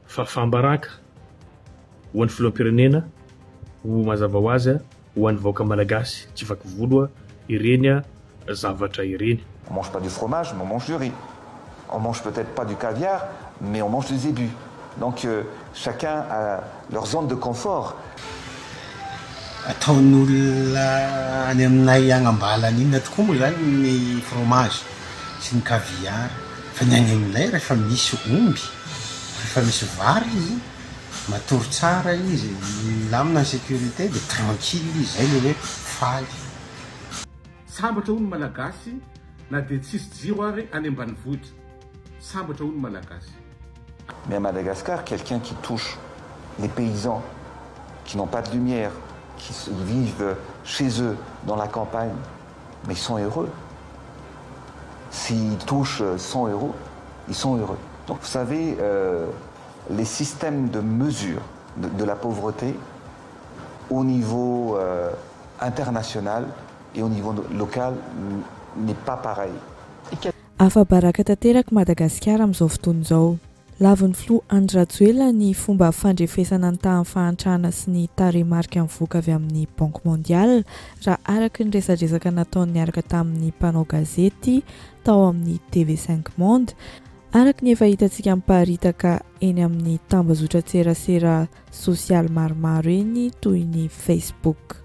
fa fambaraka ho an'ny filoham-pirenena ho mazava ho azy ho an'ny vahoaka malagasy tsy vaky volo ireny zavatra ireny. On mange pas du fromage, mais on mange du riz. On mange peut-être pas du caviar, mais on mange du zébu. Donc chacun a leur zone de confort. Ataon'olona any aminay agnambalany inona tokoa moa zany ny fromage sy ny caviar fa ny any aminay rehefa misy omby rehefa misy vary izy matory tsara izy milamina ny sécurité de tranquille izy zay le hoe faly. Sambatra olo malagasy na de tsisy jiro ary any ambanivohitra sambatra olo malagasy. Mais à Madagascar, quelqu'un qui touche les paysans qui n'ont pas de lumière, qui vivent chez eux dans la campagne, mais ils sont heureux. S'ils touchent 100 €, ils sont heureux. Donc vous savez, les systèmes de mesure de la pauvreté au niveau international et au niveau local n'est pas pareil. Afa-baraka tanteraka Madagasikara amin'izao fotoana izao. Lavon'ny Flo Andry Rajoelina ny fomba fandrefesana ny tahan'ny fahantrana sy ny tarehimarika mivoaka avy amin'ny Banque Mondiale raha araka ny resadresaka nataony niaraka tamin'ny mpanao gazety tao amin'ny TV5 Monde, araka ny efa hitantsika miparitaka eny amin'ny tambazotra-tserasera sosialy maromaro eny toy ny Facebook.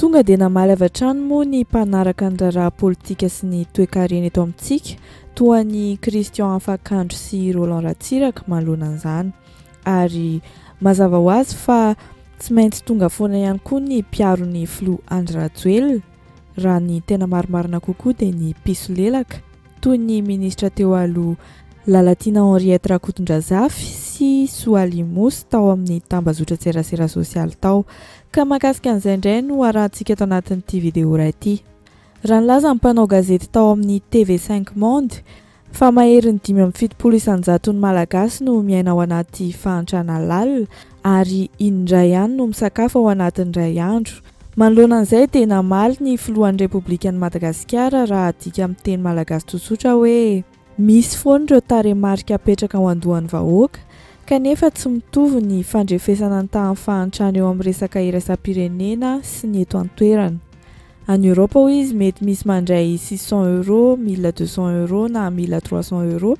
Tonga dia namaly avy hatrany moa ny mpanaraka ny raharaha politika sy ny toe-karena eto amintsika toa ny Christian Afakandro sy Roland Ratsiraka manoloana an'izany, ary mazava ho azy fa tsy maintsy tonga foana ihany koa ny mpiaro ny Flo Andry Rajoelina raha ny tena marimarina kokoa dia ny piso lelaka toy ny ministra teo aloha Lalatina Henriette Rakotondrazafy sy Soalimosy tao amin'ny tambazotra-tserasera sosialy tao. Ka mahakasika an'izay indray no arahantsika tao anatin'ity vidéo iray ity. Raha nilaza ny mpanao gazety tao amin'ny TV5 Monde fa mahery ny 570,000 malagasy no miaina ao anaty fahantrana lalina ary indray ihany no misakafo ao anatin'ny iray andro. Manoloana an'izay dia namaly ny filohan'ny Repoblikan'i Madagasikara raha adika amin'ny teny malagasy tsotsotra hoe misy foana ireo tarehimarika apetraka ao andohan'ny vahoaka kanefa tsy mitovy ny fandrefesana ny tahan'ny fahantrana eo amin'ny resaka iraisam-pirenena sy ny eto an-toerana. Any Europa hoy izy mety misy mandray 600 €, 1200 € na 1300 €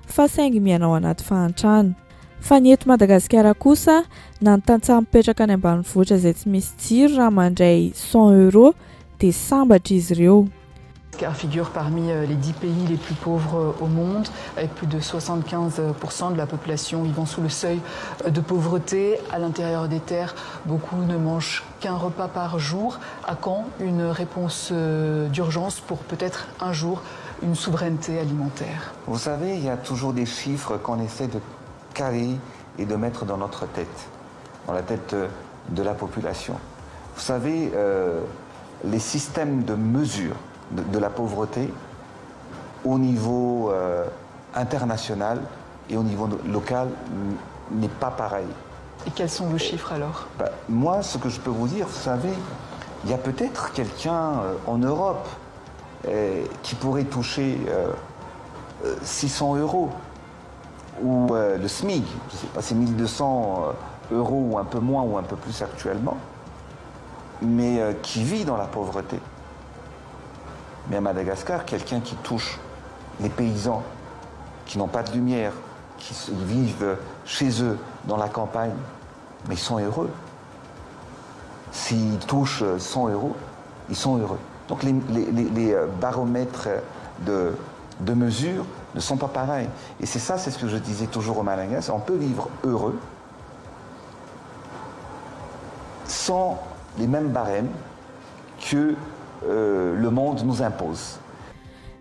fa saingy miaina ao anaty fahantrana. Fa ny eto Madagasikara kosa na ny tantsaha mipetraka any ambanivohitra izay tsy misy jiro raha mandray 100 € dia sambatra izy ireo. Figure parmi les 10 pays les plus pauvres au monde, avec plus de 75% de la population vivant sous le seuil de pauvreté. À l'intérieur des terres, beaucoup ne mangent qu'un repas par jour. À quand une réponse d'urgence pour peut-être un jour une souveraineté alimentaire? Vous savez, il y a toujours des chiffres qu'on essaie de caler et de mettre dans notre tête, dans la tête de la population. Vous savez, les systèmes de mesure de la pauvreté au niveau international et au niveau local n'est pas pareil. Et quels sont vos chiffres alors? Moi, ce que je peux vous dire, vous savez, il y a peut-être quelqu'un en Europe qui pourrait toucher 600 € ou le SMIC, je ne sais pas, c'est 1200 € ou un peu moins ou un peu plus actuellement, mais qui vit dans la pauvreté. Mais à Madagascar, quelqu'un qui touche les paysans qui n'ont pas de lumière, qui vivent chez eux dans la campagne, mais ils sont heureux. S'ils touchent 100 €, ils sont heureux. Donc les baromètres de mesure ne sont pas pareils. Et c'est ça, c'est ce que je disais toujours aux Malagasy, on peut vivre heureux sans les mêmes barèmes que le monde nous impose.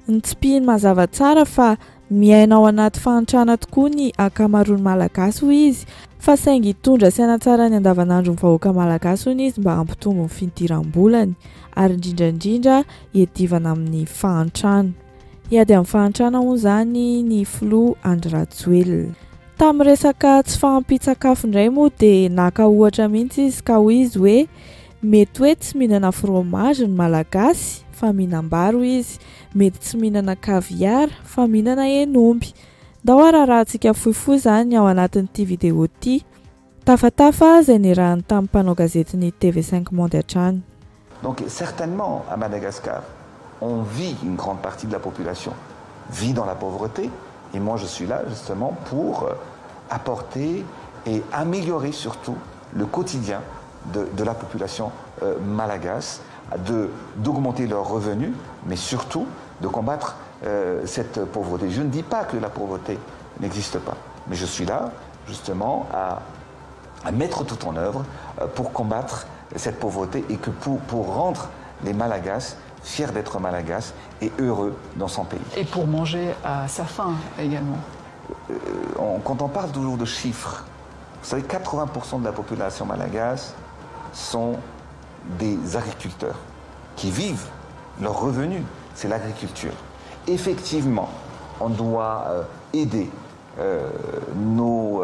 Ntsipihiny mazava tsara fa miaina ao anaty fahantrana tokoa ny akamaroan'ny malagasy hoy izy, fa saingy hitondra saina tsara ny andavanandro ny vahoaka malagasy hoy izy mba hampitombo ny fidiram-bolany ary indrindra hiadivana amin'ny fahantrana. Hiady amin'ny fahantrana hoy zany ny Flo Andry Rajoelina. Tamin'ny resaka tsy fahampitsakafo indray moa dia naka ohatra mihitsy izy ka hoy izy hoe mety hoe tsy mihinana fromage ny malagasy fa mihinam-bary izy, mety tsy mihinana caviar fa mihinana henomby. dao rahantsika fohifohy zany ao anatin'ity vidéo ity tafatafa zay nirahany tamin'ny mpanao gazety ny TV5 Monde hatrany. Donc certainement à Madagascar, on vit, une grande partie de la population vit dans la pauvreté, et moi je suis là justement pour apporter et améliorer surtout le quotidien de la population malagasse, d'augmenter leurs revenus, mais surtout de combattre cette pauvreté. Je ne dis pas que la pauvreté n'existe pas, mais je suis là justement à mettre tout en œuvre pour combattre cette pauvreté et que pour rendre les Malagasy fiers d'être Malagasy et heureux dans son pays. Et pour manger à sa faim également. Quand on parle toujours de chiffres, vous savez, 80% de la population malagasse sont des agriculteurs qui vivent, leur revenu, c'est l'agriculture. Effectivement, on doit aider nos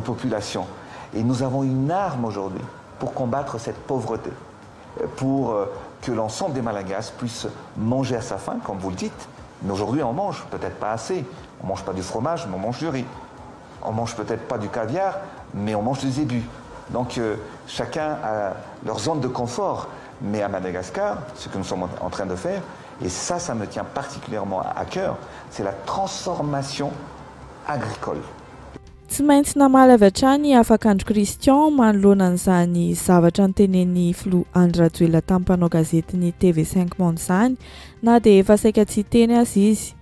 populations. Et nous avons une arme aujourd'hui pour combattre cette pauvreté, pour que l'ensemble des Malagasy puissent manger à sa faim, comme vous le dites. Mais aujourd'hui, on mange peut-être pas assez. On mange pas du fromage, mais on mange du riz. On mange peut-être pas du caviar, mais on mange du zébu. Donc chacun a leur zone de confort. Mais à Madagascar, ce que nous sommes en train de faire, et ça me tient particulièrement à cœur, c'est la transformation agricole. Tsy maintsy namaly avy hatrany Afakandro Christian manoloana an'izany zavatra nitenen'ny Flo Andry Rajoelina tamin'ny mpanao gazety ny TV5 Monde zany, na dia efa saika tsy teny azy izy.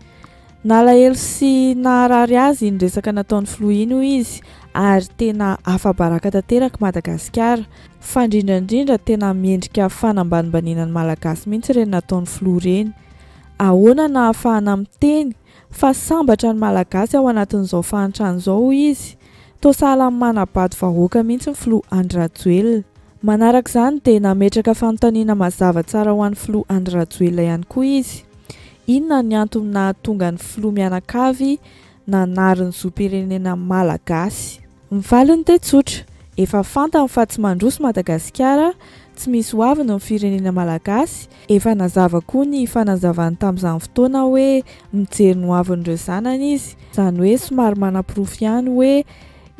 Nalahelo sy naharary azy ny resaka nataon'ny Flo iny hoy izy, ary tena afabaraka tanteraka Madagasikara, fa indrindrandrindra tena miendrika fanambanibaninan'ny Malagasy mihitsy ireny nataon'ny Flo ireny. Ahoana na ahafahana miteny fa sambatra ny Malagasy ao anatin'izao fahantrany izao hoy izy, toa sahala manabady vahoaka mihitsy ny Flo Andry Rajoelina. Manaraka izany dia nametraka fanontaniana mazava tsara ho an'ny Flo Andry Rajoelina ihany koa izy. Inona ny antony nahatonga ny Flo mianakavy nanariny zoam-pirenena Malagasy? Mivaly ny tetsotra, efa fantany fa tsy mandroso Madagasikara, tsy misy hoaviny ny firenena Malagasy, efa nazava koa ny fanazavany tamin'izany fotoana hoe mijery ny hoavin'ireo zanany izy, izany hoe somary manam-porofo ihany hoe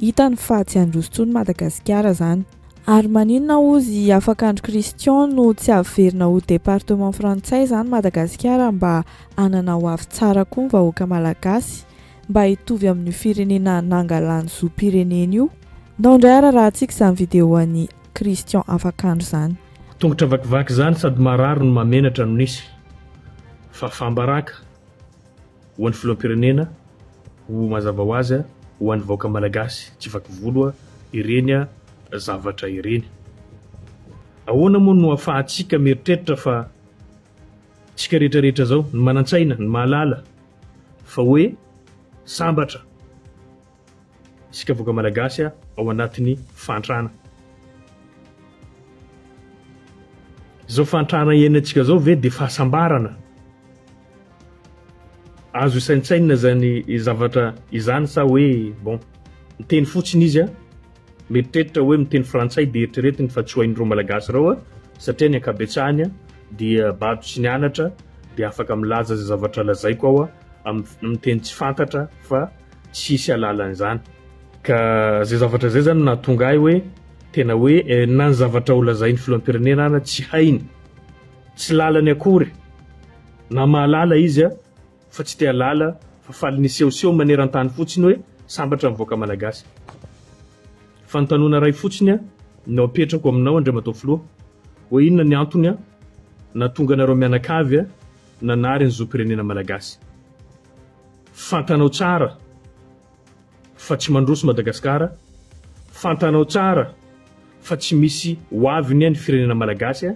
hitany fa tsy handroso intsony Madagasikara zany. Ary maninona ozy Afakandro Christian no tsy averina ho département frantsay zany Madagasikara mba hanana hoavy tsara koa ny vahoaka Malagasy, mba hitovy amin'ny firenena nangalany zoam-pirenena io. Ndao indray arahantsika izany vidéo an'i Christian Afakandro zany. Tongotra vakivaky zany sady marary no mamenatra no nisy, fa fambaraka ho an'ny filoham-pirenena ho mazava ho azy ho an'ny vahoaka Malagasy tsy vaky volo ireny zavatra ireny. Ahoana moa no ahafahantsika mieritreritra fa tsika rehetrarehetra zao ny manantsaina, ny mahalala fa hoe sambatra isika vahoaka Malagasy ao anatin'ny fantrana. Zao fantrana iainantsika zao ve dia fahasambarana? Azo isaintsaina zany zavatra izany sa hoe bon miteny fotsiny izy mieritreritra hoe miteny frantsay dia eritreretiny fa tsy ho hain'ireo Malagasy reo satria ny ankabetsahany dia bato sy nianatra dia afaka milaza zay zavatra lazaiko ao amin'ny teny tsy fantatra fa tsisy alalan'izany. Ka zay zavatra zay zany nahatonga ahy hoe tena hoe na ny zavatra ho lazain'ny filoham-pirenena tsy hainy, tsy lalany akory, na mahalala izy fa tsy te halala fa faly nisehoseho maneran-tany fotsiny hoe sambatra mivoaka Malagasy. Fanontaniana ray fotsiny no apetrako aminao Andriamatoa Flo hoe inona ny antony nahatonga anareo mianakavy nanary ny zoam-pirenena Malagasy. Fantanao tsara fa tsy mandroso Madagasikara, fantanao tsara fa tsy misy hoaviny ny firenena Malagasy,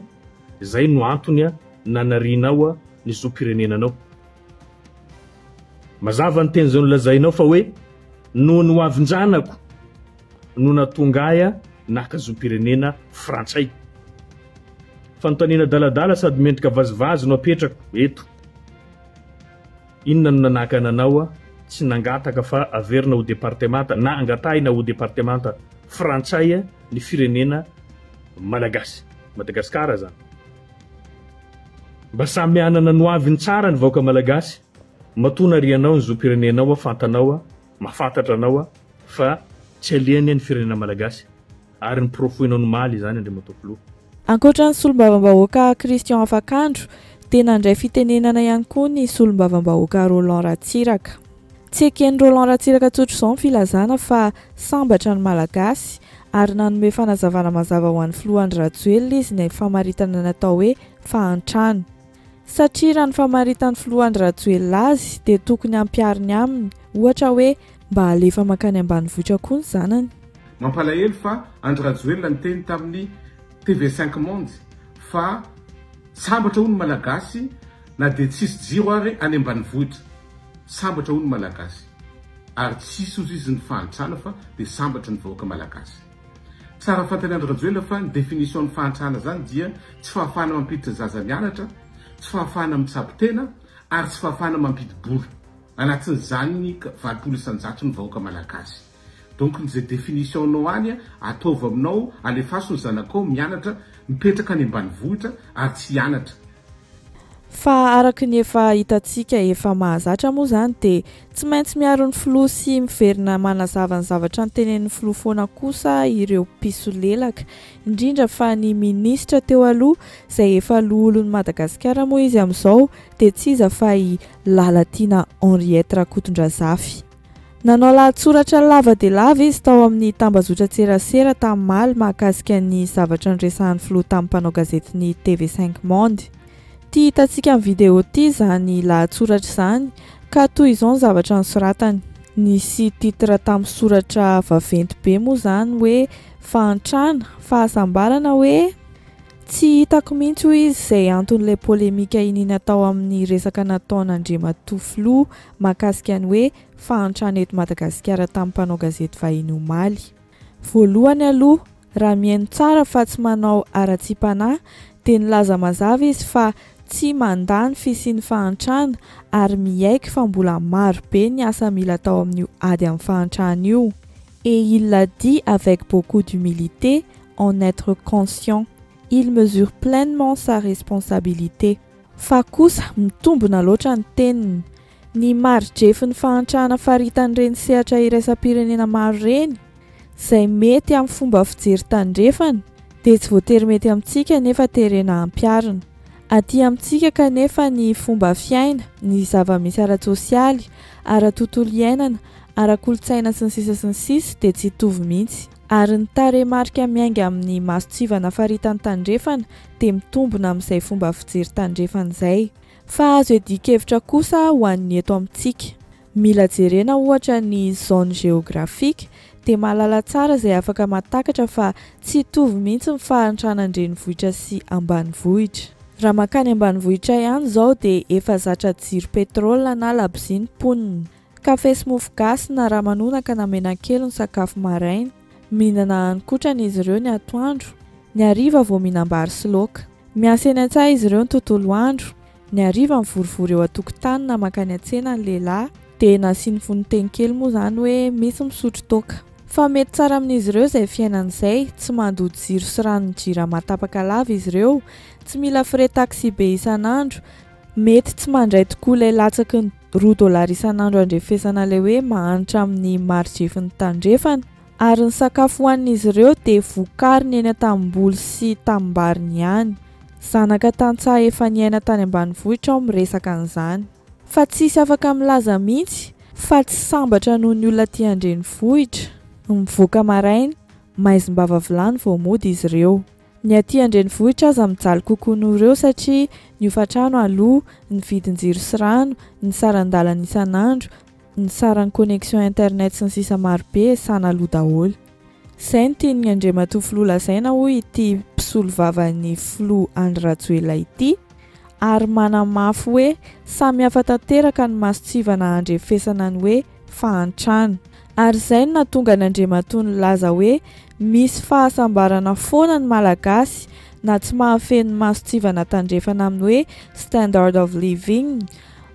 zay no antony nanarinao ny zoam-pirenenanao. Mazava ny teny zay nolazainao fa hoe no ny hoavin-janako no nahatonga ahy naka zoam-pirenena frantsay. Fanontaniana daladala sady mendrika vazivazy no apetrako eto. Inona no nanaka ananao tsy nangataka fa averina ho departemanta na angatahina ho departemanta frantsay ny firenena Malagasy, Madagasikara zany. Mba samy anana no aviny tsara ny vahoaka Malagasy matona rianao ny zopirenenao a fantanao a mahafantatra anao a fa tsy aliany ny firenena malagasy ary ny profoinao ny maly zany Andriamatoa Filoha. Ankoatra ny solombavambahoaka Christian Afakandro, dia nandray fitenenana ihany koa ny solombavambahoaka Roland Ratsiraka. Tsy eken'ny Roland Ratsiraka tsotra izao ny filazana fa sambatra ny malagasy ary nanome fanazavana mazava ho an'ny Filoha Andry Rajoelina izy ny famaritana natao hoe fahantrano. Satria raha ny famaritan'ny Filoha Andry Rajoelina azy dia tokony ampiariny aminy, ohatra hoe mba alefa makany ambanivohitra koa ny zanany. Mampalahelo fa Andry Rajoelina niteny tamin'ny TV5 Monde fa sambatra ho ny malagasy na dia tsisy jiro ary any ambanivohitra. Sambatra ho ny malagasy ary tsisy ozy izy ny fahantrana fa dia sambatra ny vahoaka malagasy. Tsara fantany Andry Rajoelina fa ny definition ny fahantrana zany dia tsy fahafahana mampiditra zaza mianatra, tsy fahafahana mitsapy tena ary tsy fahafahana mampidibola. Anatin'izany ny 20 isan-jato ny vahoaka malagasy. Donc ny zay definition-nao any ataovy aminao alefaso ny zanakao mianatra mipetraka any ambanivohitra ary tsy hianatra. Fa araka ny efa hitantsika efa mahazatra moa zany dia tsy maintsy miaro ny Filoha sy miverina manazava ny zavatra nytenenin'ny Filoha foana kosa ireo mpisolelaka, indrindra fa ny ministra teo aloha izay efa loholon'ny Madagasikara moa izy amin'izao dia tsy iza fa i Lalatiana Henriette Rakotondrazafy. Nanao lahatsoratra lava dia lava izy tao amin'ny tambazotra-tserasera tamin'ny Maly mahakasika ny zavatra niresahan'ny Filoha tamin'ny mpanao gazety ny TV5 Monde. Ty hitantsika amin'ny video ty zany lahatsoratra izany ka toy izao ny zavatra nosoratany. Nisy titra tamin'ny soratra vaventy be moa zany hoe fahantrana, fahasambarana hoe tsy hitako mihitsy hoy izy izay anton'ilay polemika iny natao amin'ny resaka nataon'Andriamatoa Filoha mahakasika ny hoe fahantrana eto Madagasikara tamin'ny mpanao gazety vahiny Omaly. Voalohany aloha, raha mihaino tsara fa tsy manao ara-tsi-panahy dia nilaza mazava izy fa tsy mandany fisian'ny fahantrana ary miaiky fa mbola maro be ny asa mila atao amin'io ady amin'ny fahantrana io. Et il l'a dit avec beaucoup d'humilité, en être conscient. Il mesure pleinement sa responsabilité. Fa kosa mitombona loatra ny teniny. Ny maridrefy ny fahantrana faritan'ireny sehatra iraisam-pirenena maro reny, izay mety amin'ny fomba fijery tandrefana, dia tsy voatery mety amintsika nefa terena ampiarina. Aty amintsika kanefa ny fomba fiaina, ny zava-misy ara-tsosialy, ara-tontolo iainana, ara-kolotsaina sy ny sisa dia tsy hitovy mihitsy. Ary ny tarehimarika miainga amin'ny masotsivana faritan'ny tandrefana dia mitombona amin'izay fomba fijery tandrefana izay. Fa azo edika-hevitra kosa ho an'ny eto amintsika. Mila jerena ohatra ny zone géographique dia mahalala tsara izay afaka matakatra fa tsy hitovy mihitsy ny fahantrana an-drenivohitra sy ambanivohitra. Raha makany ambanivohitra ihany izao dia efa zatra jiro petrolina na laboziny ponina. Kafe sy mofo gasy na ramanonaka na menakely ny sakafo maraina. Mihinana hanin-kotrana izy ireo ny atoandro, ny hariva vao mihinam-bary sy laoka. Miasa eny an-tsaha izy ireo ny tontolo andro, ny hariva mivorivory eo an-tokotany na makany an-tsena ny lehilahy dia nasiany foninteny kely moa zany hoe misy misotro toaka. Fa mety tsara amin'izy ireo izay fiainan'izay, tsy mandody jiro sy rano jira matapaka lava izy ireo, tsy mila frais taxi be isan'andro, mety tsy mandray tokoa ilay latsaky ny $2 isan'andro andrefesana ilay hoe mahantra amin'ny maridrefy ny tandrefana. Ary ny sakafo hohanin'izy ireo dia vokariny eny an-tamboly sy tambariny ihany. Zanaka tantsaha efa niaina tany ambanivohitra ao miresaka an'izany. Fa tsisy afaka milaza mihitsy fa tsy sambatra noho ny olona aty an-drenivohitra. Mivoaka maraina, maizimbava vilany vao mody izy ireo. Ny aty an-drenivohitra aza mijaly kokoa noho ireo satria ny hofatrano aloha, ny vidin-jiro sy rano, ny saran-dalana isan'andro, ny saran'ny connexion internet sy ny sisa maro be sana aloha daholo. Izay ny tian'ny Andriamatoa Filoha lazaina hoy ity mpisolo vavan'ny Filoha Andry Rajoelina ity, ary manamafy hoe samy hafa tanteraka ny masotsivana handrefesana ny hoe fahantrana. Ary izay no nahatonga ny Andriamatoa nilaza hoe misy fahasambarana foana ny malagasy na tsy mahafeno masotsivana tandrefana amin'ny hoe standard of living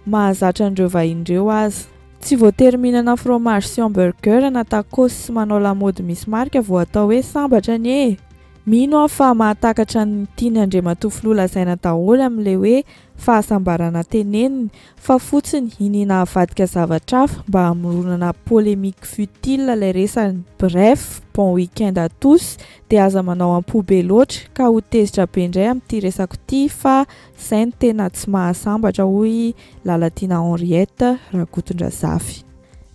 mahazatra an'ireo vahin'ireo aza. Tsy voatery mihinana fromage sy hamburger na tacos sy manao lamaody misy marika vao atao hoe sambatra nie. Mino aho fa mahatakatra ny tiany Andriamatoa lazaina daholo amin'ilay hoe fahasambarana teneniny fa fotsiny inina havadika zavatra hafa mba hamoronana polémique futile ilay resany. Bref, bon week-end à tous dia aza manao am-po be loatra ka ho tezitra be indray amin'ity resako ity fa izay no tena tsy mahasambatra hoy Lalatina Henriette Rakotondrazafy.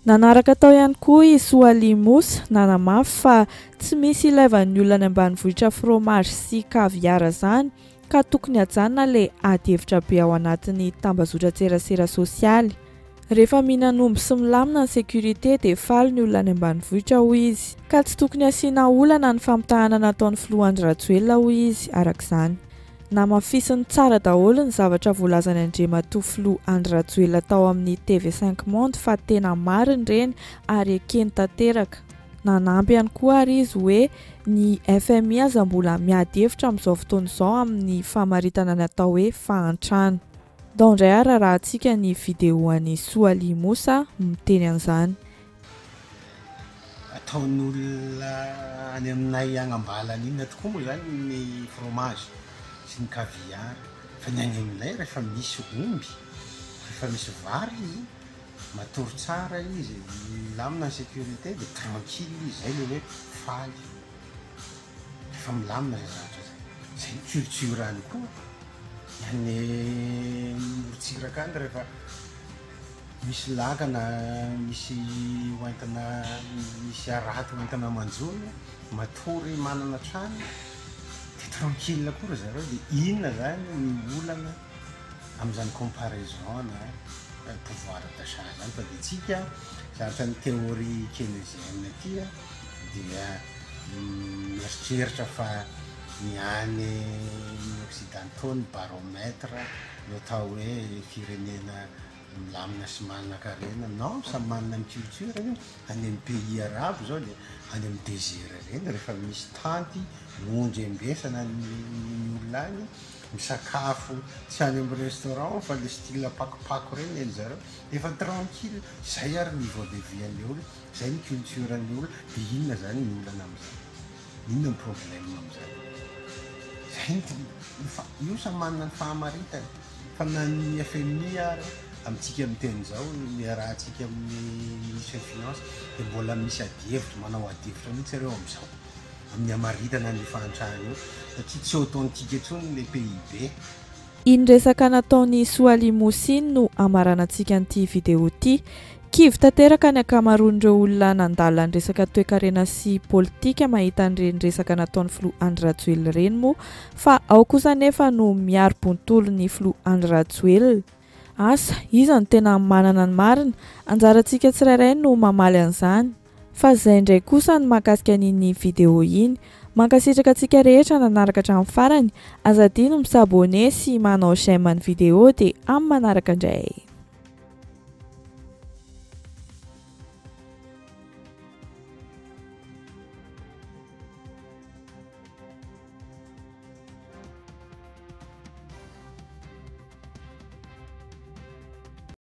Nanaraka tao ihany koa i Soalia Moussa nanamafy fa tsy misy ilaivan'ny olona any ambanivohitra fromage sy caviar zany ka tokony hajanona ilay ady hevitra be ao anatin'ny tambazotra-tserasera sosialy. Rehefa mihinana sy milamina ny sécurité dia faly ny olona any ambanivohitra hoy izy ka tsy tokony asiana olana ny fampitahana nataon'ny Flo Andry Rajoelina hoy izy arak'izany. Namafisiny tsara daholo ny zavatra voalazany Andriamatoa Flo Andry Rajoelina tao amin'ny TV5 Monde fa tena mariny reny ary ekeny tanteraka. Nanamby ihany koa ary izy hoe ny FMI aza mbola miady hevitra amin'izao fotoana izao amin'ny famaritana natao hoe fahantrano. Dao indray arahantsika ny videoan'ny Soalia Moussa miteny an'izany. Ataon'olona any aminay agnambalany inona tokoa moa zany ny fromage sy ny caviar fa ny any aminay rehefa misy omby, rehefa misy vary izy matory tsara izy, milamina ny sécurité dia tranquille izy, zay le hoe faly. Rehefa milamina zay zavatra zay. Zay culture any koa. Any Morotsiraka any rehefa misy lakana, misy hoentina, misy araty hoentina manjono, matory manana trano, dia tranquille koa zareo. Dia inona zany ny olana amin'izany comparaison na pouvoir d'achat zany fa dia tsika zavatra ny théorie keynésienne aty dia mieritreritra fa ny any occidentaux ny baromètre no atao hoe firenena milamina sy manana karena. Non, samy manana ny culture any amin'ny pays arabo zao dia any amin'ny désert reny rehefa misy tanty monjy ambesana ny olona any misakafo tsy any amin'ny restaurant fa le style pakopako reny eny zareo efa tranquille. Zay ary niveau de vie an'le olo, zay ny culture an'le olo. Dia inona zany ny olana amin'izany, inona ny problème amin'izany? Zay io samy manana ny fahamaritany fa na ny FMI ary amintsika miteny zao miarahantsika amin'ny ministre des finances dia mbola misy adihevitra, manao adihevitra mihitsy ireo amin'izao amin'ny hamaritana ny fahantrana io satria tsy authentique intsony le PIB. Iny resaka nataon'ny Soalia Moussa no amaranantsika an'ity video ity. Kivy tanteraka ny akamaroan'ireo olona nandala ny resaka toe-karena sy politika mahita an'ireny resaka nataon'ny Flo Andry Rajoelina ireny moa fa ao kosa nefa no miaro-bontolo ny Flo Andry Rajoelina. Asa, iza no tena manana ny marina, anjarantsika tsirairay no mamaly an'izany. Fa izay indray kosa ny mahakasika an'iny video iny. Mankasitraka antsika rehetra nanaraka hatramin'ny farany, azadino misabone sy manao j'aime ny video dia amin'ny manaraka indray.